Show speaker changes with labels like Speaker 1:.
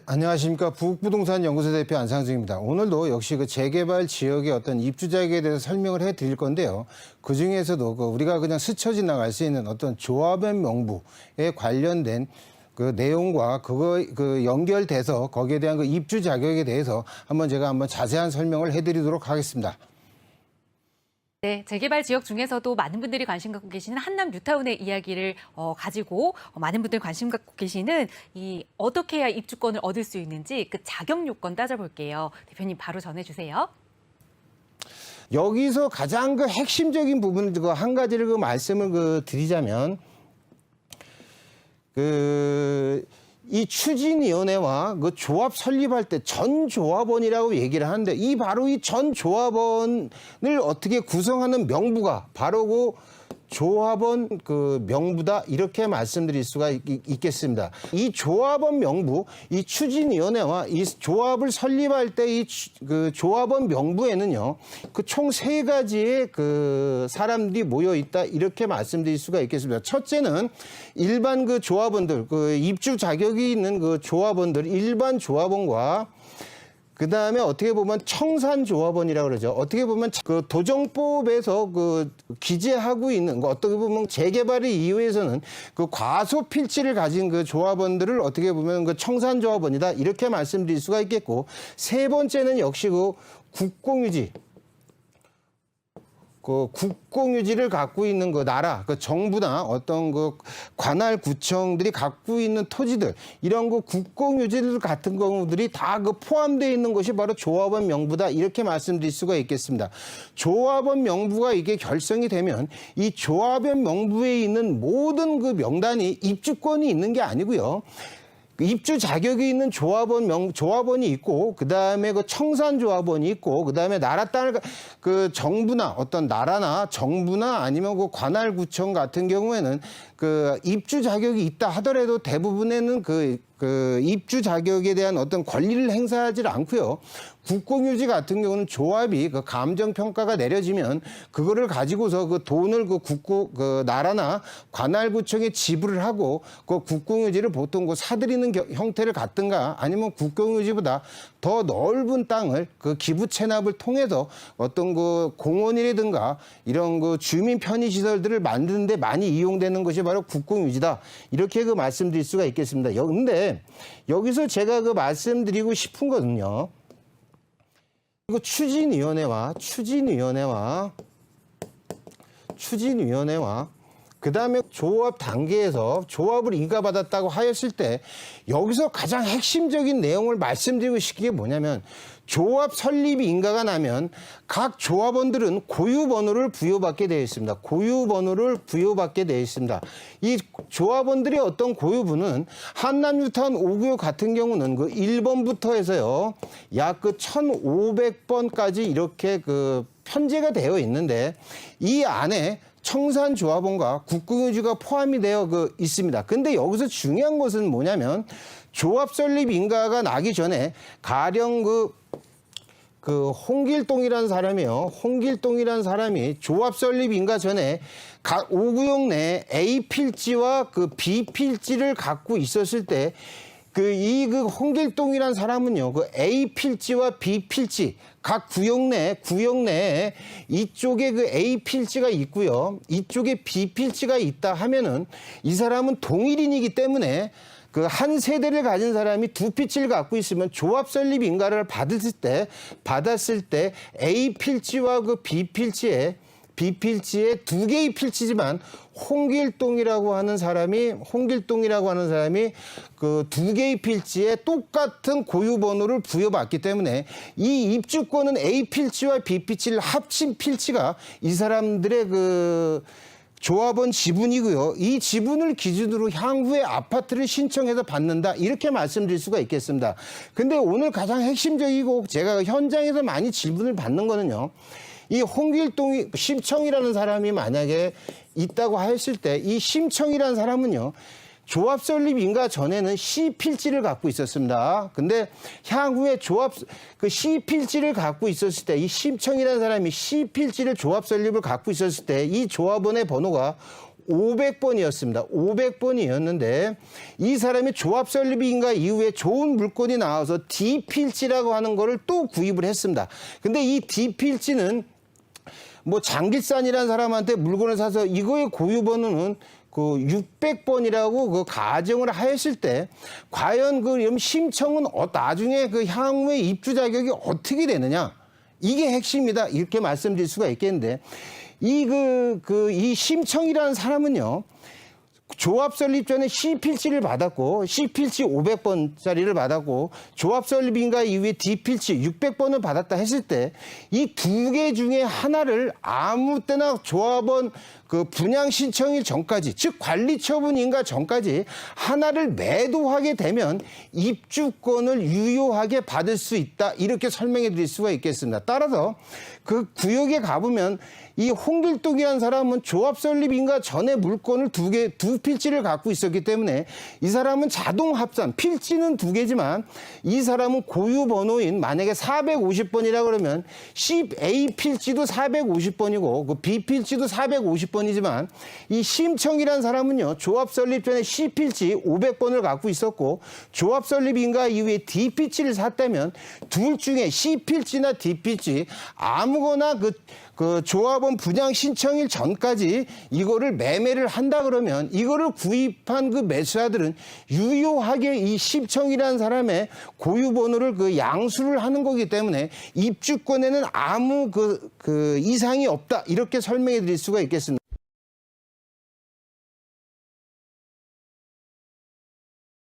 Speaker 1: 네, 안녕하십니까. 부국부동산연구소 대표 안상중입니다. 오늘도 역시 그 재개발 지역의 어떤 입주자에게 대해서 설명을 해드릴 건데요. 그 중에서도 우리가 그냥 스쳐 지나갈 수 있는 어떤 조합의 명부에 관련된 그 내용과 연결돼서 거기에 대한 그 입주 자격에 대해서 제가 자세한 설명을 해드리도록 하겠습니다.
Speaker 2: 네, 재개발 지역 중에서도 많은 분들이 관심 갖고 계시는 한남 뉴타운의 이야기를 가지고 많은 분들이 관심 갖고 계시는 이 어떻게 해야 입주권을 얻을 수 있는지 그 자격 요건 따져볼게요. 대표님 바로 전해주세요.
Speaker 1: 여기서 가장 그 핵심적인 부분 한 가지를 말씀을 드리자면 이 추진위원회와 그 조합 설립할 때 전 조합원이라고 얘기를 하는데 바로 이 전 조합원을 어떻게 구성하는 명부가 바로 조합원 명부다 이렇게 말씀드릴 수가 있겠습니다. 이 조합원 명부, 이 추진위원회와 이 조합을 설립할 때 이 조합원 명부에는요, 총 3가지의 사람들이 모여 있다 이렇게 말씀드릴 수가 있겠습니다. 첫째는 일반 조합원들, 입주 자격이 있는 조합원들, 일반 조합원과 그다음에 어떻게 보면 청산조합원이라고 그러죠. 어떻게 보면 도정법에서 기재하고 있는 어떻게 보면 재개발의 이유에서는 과소 필지를 가진 조합원들을 어떻게 보면 청산조합원이다 이렇게 말씀드릴 수가 있겠고, 세 번째는 역시 국공유지. 국공유지를 갖고 있는 나라, 정부나 어떤 관할 구청들이 갖고 있는 토지들, 이런 국공유지들 같은 경우들이 다 포함되어 있는 것이 바로 조합원 명부다 이렇게 말씀드릴 수가 있겠습니다. 조합원 명부가 이게 결성이 되면 이 조합원 명부에 있는 모든 명단이 입주권이 있는 게 아니고요. 입주 자격이 있는 조합원이 있고, 그 다음에 청산조합원이 있고, 그 다음에 나라 땅을 정부나 어떤 나라나 정부나 아니면 관할구청 같은 경우에는 입주 자격이 있다 하더라도 대부분에는 입주 자격에 대한 어떤 권리를 행사하지 않고요. 국공유지 같은 경우는 조합이 감정평가가 내려지면 그거를 가지고서 돈을 나라나 관할구청에 지불을 하고 국공유지를 보통 사들이는 형태를 갖든가 아니면 국공유지보다 더 넓은 땅을 기부 체납을 통해서 어떤 공원이라든가 이런 주민 편의시설들을 만드는 데 많이 이용되는 것이 바로 국공유지다. 이렇게 말씀드릴 수가 있겠습니다. 근데 여기서 제가 말씀드리고 싶은 거는요. 추진위원회와 그다음에 조합 단계에서 조합을 인가받았다고 하였을 때 여기서 가장 핵심적인 내용을 말씀드리고 싶은 게 뭐냐면, 조합 설립이 인가가 나면 각 조합원들은 고유번호를 부여받게 되어 있습니다. 고유번호를 부여받게 되어 있습니다. 이 조합원들의 어떤 고유번호는 한남 뉴타운 5구역 같은 경우는 1번부터 해서요, 약 1,500번까지 이렇게 편제가 되어 있는데 이 안에 청산조합원과 국공유지가 포함이 되어 있습니다. 근데 여기서 중요한 것은 뭐냐면, 조합 설립 인가가 나기 전에 가령 홍길동이라는 사람이요. 홍길동이라는 사람이 조합 설립 인가 전에 5구역 내 A 필지와 B 필지를 갖고 있었을 때 홍길동이라는 사람은요, A 필지와 B 필지, 각 구역 내에 이쪽에 A 필지가 있고요. 이쪽에 B 필지가 있다 하면은 이 사람은 동일인이기 때문에 한 세대를 가진 사람이 두 필지를 갖고 있으면 조합 설립 인가를 받았을 때 A 필지와 B 필지에 두 개의 필지지만 홍길동이라고 하는 사람이 두 개의 필지에 똑같은 고유번호를 부여받기 때문에 이 입주권은 A 필지와 B 필지를 합친 필지가 이 사람들의 조합원 지분이고요. 이 지분을 기준으로 향후에 아파트를 신청해서 받는다. 이렇게 말씀드릴 수가 있겠습니다. 근데 오늘 가장 핵심적이고 제가 현장에서 많이 질문을 받는 거는요. 이 홍길동이 심청이라는 사람이 만약에 있다고 했을 때 이 심청이라는 사람은요. 조합 설립 인가 전에는 C 필지를 갖고 있었습니다. 근데 향후에 C 필지를 갖고 있었을 때 이 심청이라는 사람이 C 필지를 조합 설립을 갖고 있었을 때 이 조합원의 번호가 500번이었습니다. 500번이었는데 이 사람이 조합 설립인가 이후에 좋은 물건이 나와서 D필지라고 하는 거를 또 구입을 했습니다. 근데 이 D필지는 뭐 장길산이라는 사람한테 물건을 사서 이거의 고유 번호는 그 600번이라고 그 가정을 하였을 때 과연 그 심청은 나중에 그 향후의 입주 자격이 어떻게 되느냐? 이게 핵심이다. 이렇게 말씀드릴 수가 있겠는데 이 심청이라는 사람은요. 조합 설립 전에 C필지를 받았고 C필지 500번짜리를 받았고 조합 설립인가 이후에 D필지 600번을 받았다 했을 때 이 두 개 중에 하나를 아무 때나 조합원 그 분양 신청일 전까지 즉 관리 처분인가 전까지 하나를 매도하게 되면 입주권을 유효하게 받을 수 있다 이렇게 설명해 드릴 수가 있겠습니다. 따라서 그 구역에 가보면 이 홍길동이라는 사람은 조합 설립인가 전에 물건을 두 필지를 갖고 있었기 때문에 이 사람은 자동 합산 필지는 두 개지만 이 사람은 고유 번호인 만약에 450번이라 그러면 A 필지도 450번이고 그 B 필지도 450번이지만 이 심청이라는 사람은요 조합 설립 전에 C 필지 500번을 갖고 있었고 조합 설립인가 이후에 D 필지를 샀다면 둘 중에 C 필지나 D 필지 아무거나 그 조합원 분양 신청일 전까지 이거를 매매를 한다 그러면 이거를 구입한 그 매수자들은 유효하게 이 심청이라는 사람의 고유 번호를 그 양수를 하는 거기 때문에 입주권에는 아무 그 이상이 없다 이렇게 설명해 드릴 수가 있겠습니다.